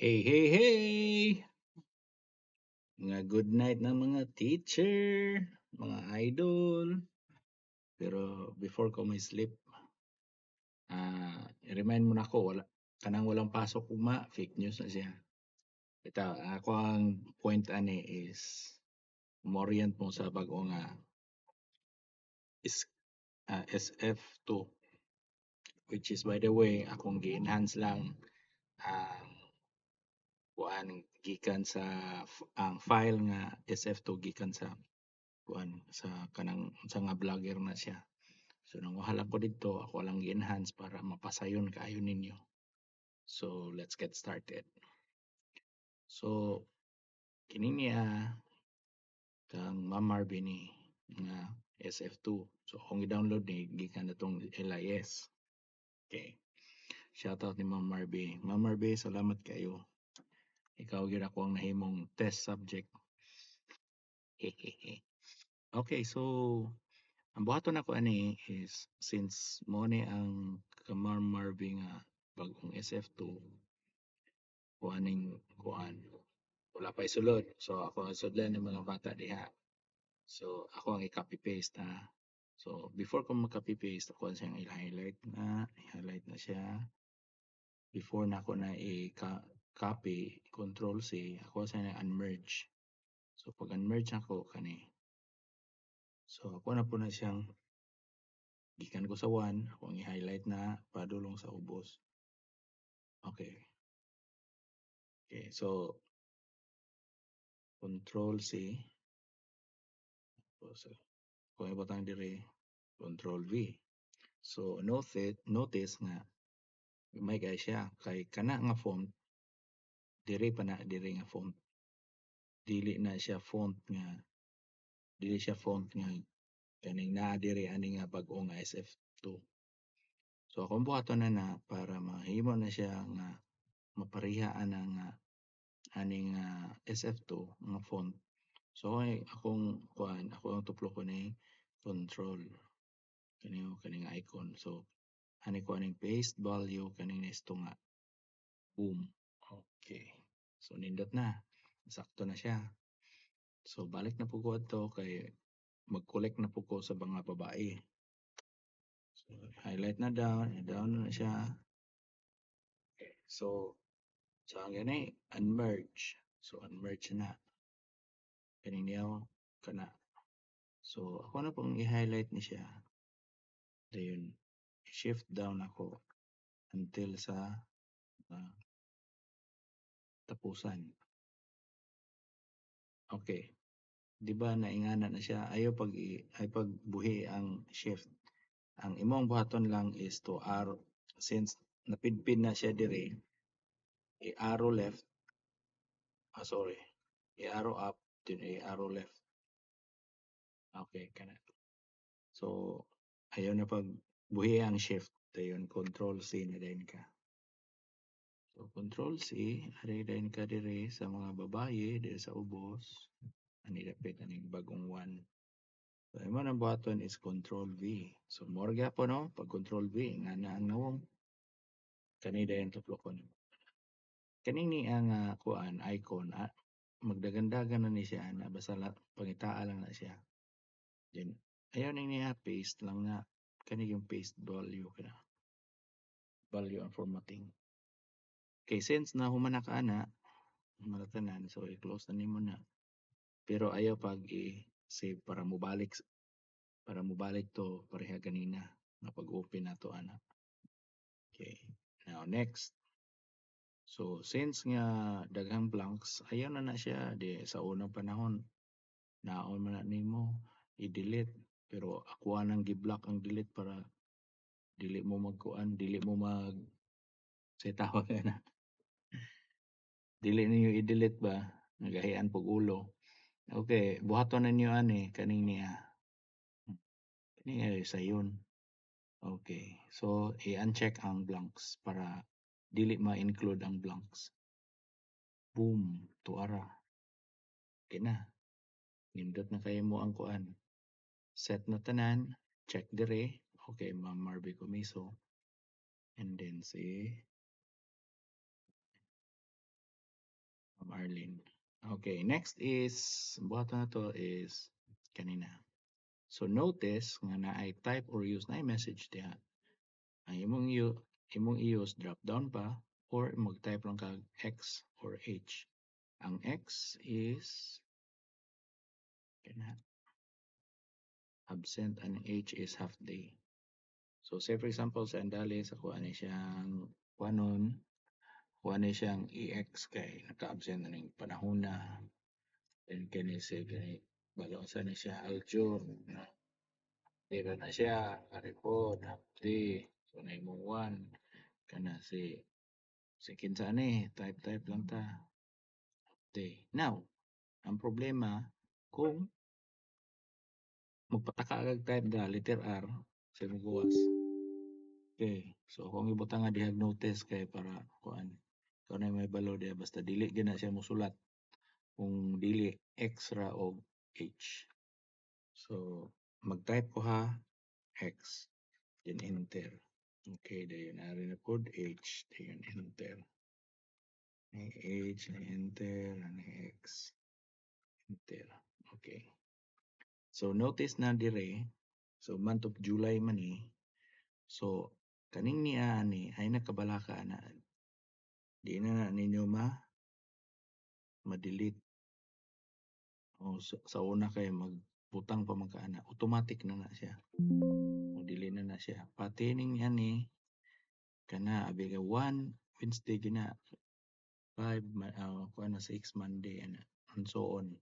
Hey, hey, hey! Mga good night ng mga teacher, mga idol. Pero before ko may sleep, i-remind mo na ako, kanang walang pasok ugma, fake news na siya. Ito, ako ang point ani is, umorient mo sa bago nga is, SF2, which is by the way, akong gi-enhance lang ang kuan gikan sa ang file nga SF2 gikan sa kuan sa kanang sa nga vlogger na siya. So nanguhala ko dito, ako lang gi-enhance para mapasayon kaayo ninyo. So let's get started. So kini niya kang Ma'am Marvin ni nga SF2. So kung i-download ni gikan na tong LIS. Okay. Shoutout ni Ma'am Marvin. Ma'am Marvin, salamat kayo. Ikaw gyud ako ang nahimong test subject. Okay, so ang buhaton ako ani is since mo ni ang Ma'am Marvin nga bagong SF2 kuaning kuan wala pa isulod. So ako ang sudlan ng mga bata diha. So ako ang i-copy paste ha. So before ko mag-copy paste ako ang siyang i-highlight na siya. Before na ako na i-copy, control C, ako sa na unmerge. So pag unmerge ako kani. So ako na po na siyang gikan ko sa 1, ako ang i-highlight na padulong sa ubos. Okay. Okay, so control C. So kung ibutang dire control V. So notice nga may kay siya kay kana nga font dire nga font dili na siya font nga dili siya font nga kaning naa dire ani nga bag-o nga SF2. So akong buhaton na para mahimo na siya nga mapareha ana nga ani nga SF2 nga font. So akong kuan ako ang tuplo ko ni control kaning icon. So ani ko aning paste value kaning nesto nga boom. Okay. So nindot na. Sakto na siya. So balik na po ko ato kay mag-collect na po ko sa mga babae. So highlight na down na siya. Okay. So ang gani unmerge. So unmerge na. Kaning niya kana. So ako na pong i-highlight ni siya. Dayon shift down ako until sa tapusan. Okay. Di ba naingana na siya ayaw pagbuhi ang shift. Ang imong buhaton lang is to arrow since napidpid na siya dire i-arrow left sorry i-arrow up then i-arrow left. Okay kana. So ayaw na pag buhi ang shift dayon control C na din ka. So control C ari din ka dire sa mga babaye dire sa ubos ani dapit aning bagong 1. So imo nang buhaton is control V. So more gyapon no pag control V nga na ang nawong kani dayon tuplo ko ni. Kani ni ang kuan icon magdagandagan na ni siya na basta pangitaa lang na siya. Then ayaw na niya paste lang na kani yung paste value kana. Value and formatting. Okay, since na humana ka ana malatanan so i-close na nimo na. Pero ayaw pag i-save para mobalik to pareha ganina nga pag-open nato ana. Okay. Now next. So since nga daghang blanks ayaw na siya di sa unang panahon naon man na nimo i-delete pero ako nang gi-block ang delete para dili mo magkuan dili mo mag say tawag na dili ninyo i-delete ba nagahian pag ulo. Okay buhaton na niyo ani kaning niya sayon. Okay so i-uncheck ang blanks para dili ma-include ang blanks. Boom tuara okay na nindot na kayo mo ang kuan set na tanan check dire okay Ma'am Marvin Comiso and then say Arlene. Okay, next is buhaton na to is kanina. So notice nga na I type or use na message diha. Ang imong i-use drop down pa or mag-type lang kag X or H. Ang X is kana absent and H is half day. So say for example sa Andales ako ani siyang kuanon, kuha ni siyang EX kay naka-absent na ning panahon na. Then kani si kani balo sa ni siya Aljur na dira na siya karepod half day. So na imong one kana si kinsa ni type lang ta day. Now, ang problema kung magpataka kag type da letter R sa imong gawas. Okay. So kung ibutang nga dihag notice kay para kuan ikaw na may balo diha basta dili gina siya mosulat kung dili X ra og H. So mag-type ko ha X then enter. Okay, dayon ari na pod H dayon enter. Ni H na enter ni X enter. Okay. So notice na dire so month of July man ni. So kaning niya ani ay nakabalaka na di na ninyo ma-delete o sa una kay magbutang pa magkaana automatic na siya o dili na siya pati ning ani kana abi ka 1 Wednesday gina 5 kuan na 6 Monday ana and so on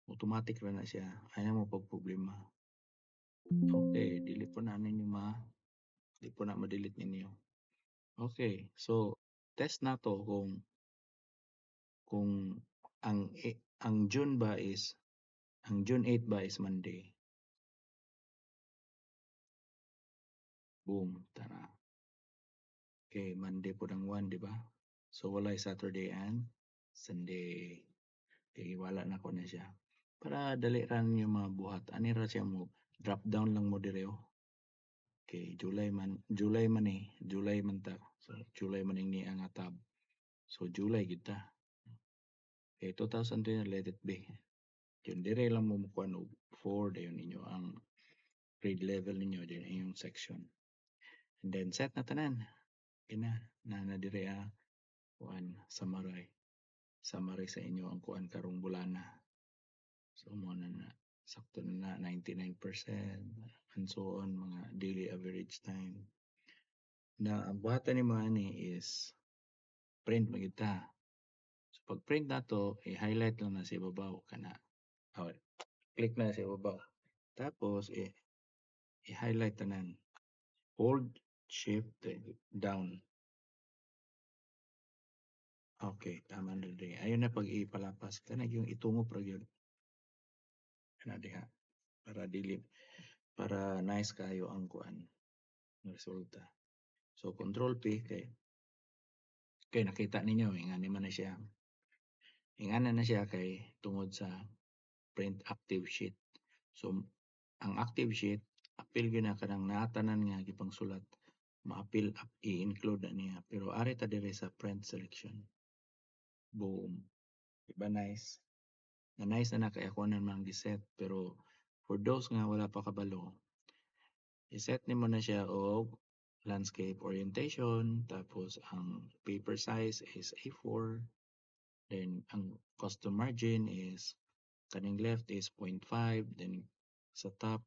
automatic ra na siya ayaw mo pag problema okay dili po na ninyo di po na ma-delete ninyo okay so test na to kung ang June ba is ang June 8 ba is Monday. Boom, tara. Okay, Monday po ang 1, di ba? So, walay Saturday and Sunday. Okay, wala na ko na siya. Para dali ran yung mga buhat. Ani ra siya mo, drop down lang mo direo. Okay, July man eh. July man ta. So, July man ni ang tab. So, July kita. Okay, 2003 let it be. Yun, dire lang mo mukuha no 4, dayon ninyo ang grade level ninyo, din yung section. And then, set na tanan. Ina, na dire kuan summary sa inyo ang kuan karong bulana. So mo na sakto na 99% and so on mga daily average time. Na ang buhatan ni mga ni is print magita. So pag print nato i-highlight lang na sa ibabaw kana. Oh, click na sa ibabaw. Tapos i-highlight tanan. Hold shift down. Okay, tama na rin. Ayun na pag ipalapas kana yung itungo pra gyud. Kana diha para dili para nice kayo ang kuan resulta. So control P kay nakita ninyo ingani man na siya. Ingana na siya kay tungod sa print active sheet. So ang active sheet apil gyud na kanang naatanan nga gipang sulat ma-appeal i-include na niya pero ari ta dire sa print selection. Boom. Diba nice? Na nice na kay ako man giset pero for those nga wala pa kabalo i-set nimo na siya og landscape orientation tapos ang paper size is A4 then ang custom margin is kaning left is 0.5 then sa top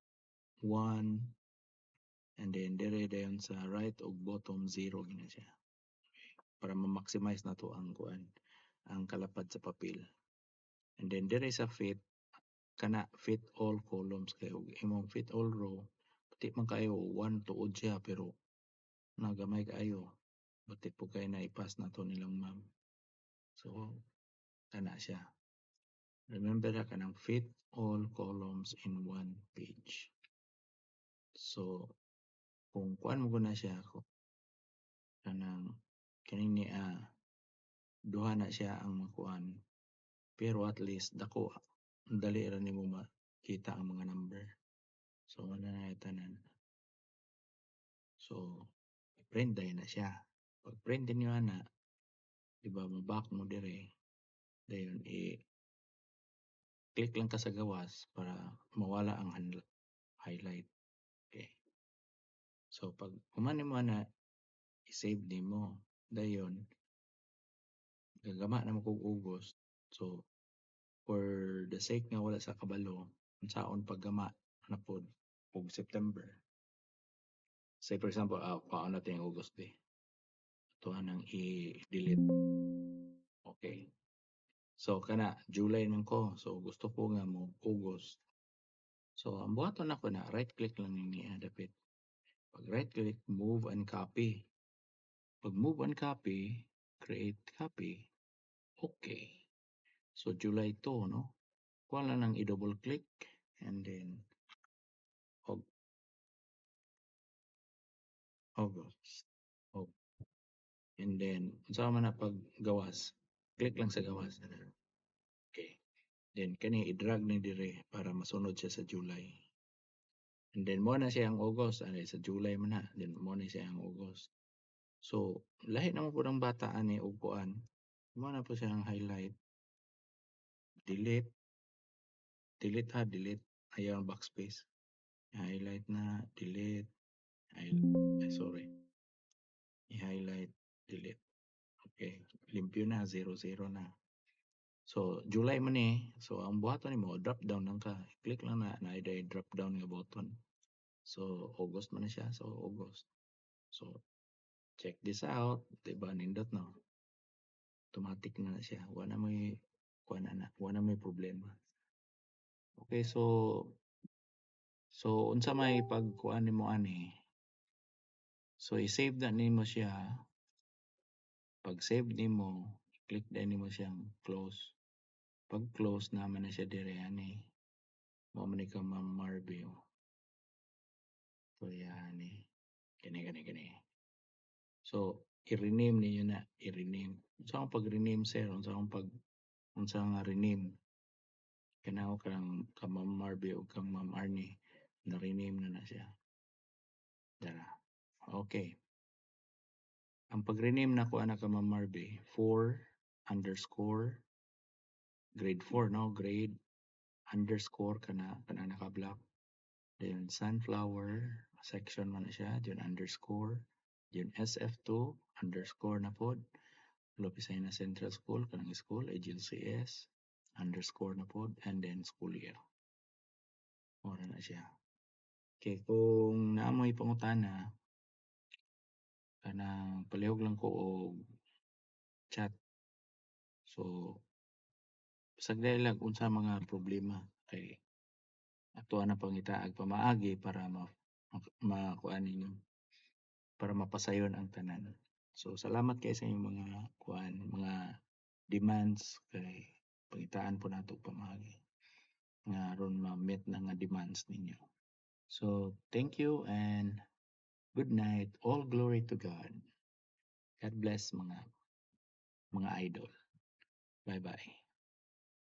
1 and then dire dayon sa right ug bottom 0 gina siya para ma-maximize na to ang kuan ang kalapad sa papel and then dire sa fit kana fit all columns kay ug imong fit all row pati man kayo 1 tuod siya pero nagamay kaayo bati po kay na ipas na to nilang ma'am so kana siya remember na kanang fit all columns in one page so kung kuan mo na siya kung kanang kanini duha na siya ang makuan pero at least dako dali ra nimo makita ang mga number so ana na tanan so print day na siya pag print din niyo ana di ba mo back mo dire Dayon click lang ka sa gawas para mawala ang highlight. Okay. So pag human mo na i-save nimo, dayon gagama na mo kog August. So for the sake nga wala sa kabalo, unsaon paggama na pod og September. Say for example, paano natin yung August day. Ito nang i-delete. Okay. So kana July nang ko. So gusto ko nga mo August. So ang buhaton ako na right click lang ni dapit. Pag right click, move and copy. Pag move and copy, create copy. Okay. So July 2, no? Kuha lang nang i-double click and then August. Oh. And then unsa man na pag gawas, click lang sa gawas. Okay. Then kani i-drag ni dire para masunod siya sa July. And then mo na siya ang August, sa July man na. Then mo na siya ang August. So lahi naman po ng bata ani og kuan. Mo na po siya ang highlight. Delete. Delete. Ayaw ang backspace. I-highlight na, delete. Sorry. I-highlight, delete. Okay. Limpyo na, 0 na. So, July man So, ang buhaton nimo drop down lang ka. Click lang na drop down nga button. So, August man na siya. So, August. So, check this out. Diba, nindot no? Automatic na siya. Wala may wala may problema. Okay, so unsa may pagkuan nimo ani? So i-save na nimo siya. Pag save nimo, click na nimo siyang close. Pag close naman na siya dire ani. Mo man ka Ma'am Marby. So yan Gani. So i-rename niyo na, i-rename. Unsa ang pag-rename sir? Unsa nga rename? Kanaw ka Ma'am Marby o kang Ma'am Arnie, na-rename na siya. Dara. Okay. Ang pag-rename na ko ka Ma'am Marby, 4_ grade 4, no? Grade underscore kana naka-block. Then sunflower section man na siya, yun underscore. Yun SF2 underscore na pod. Lopisay na Central School, kanang school, agency S underscore na pod, and then school year. Mura na siya. Okay, kung naamoy pangutana, kanang palihog lang ko og chat. So, sagday lang unsa mga problema kay ato na pangitaag pamaagi para makuan ninyo, para mapasayon ang tanan. So, salamat kay sa inyong mga mga demands kay pangitaan po nato pamaagi nga aron ma-meet na nga demands ninyo. So, thank you and good night. All glory to God. God bless mga idol. Bye-bye.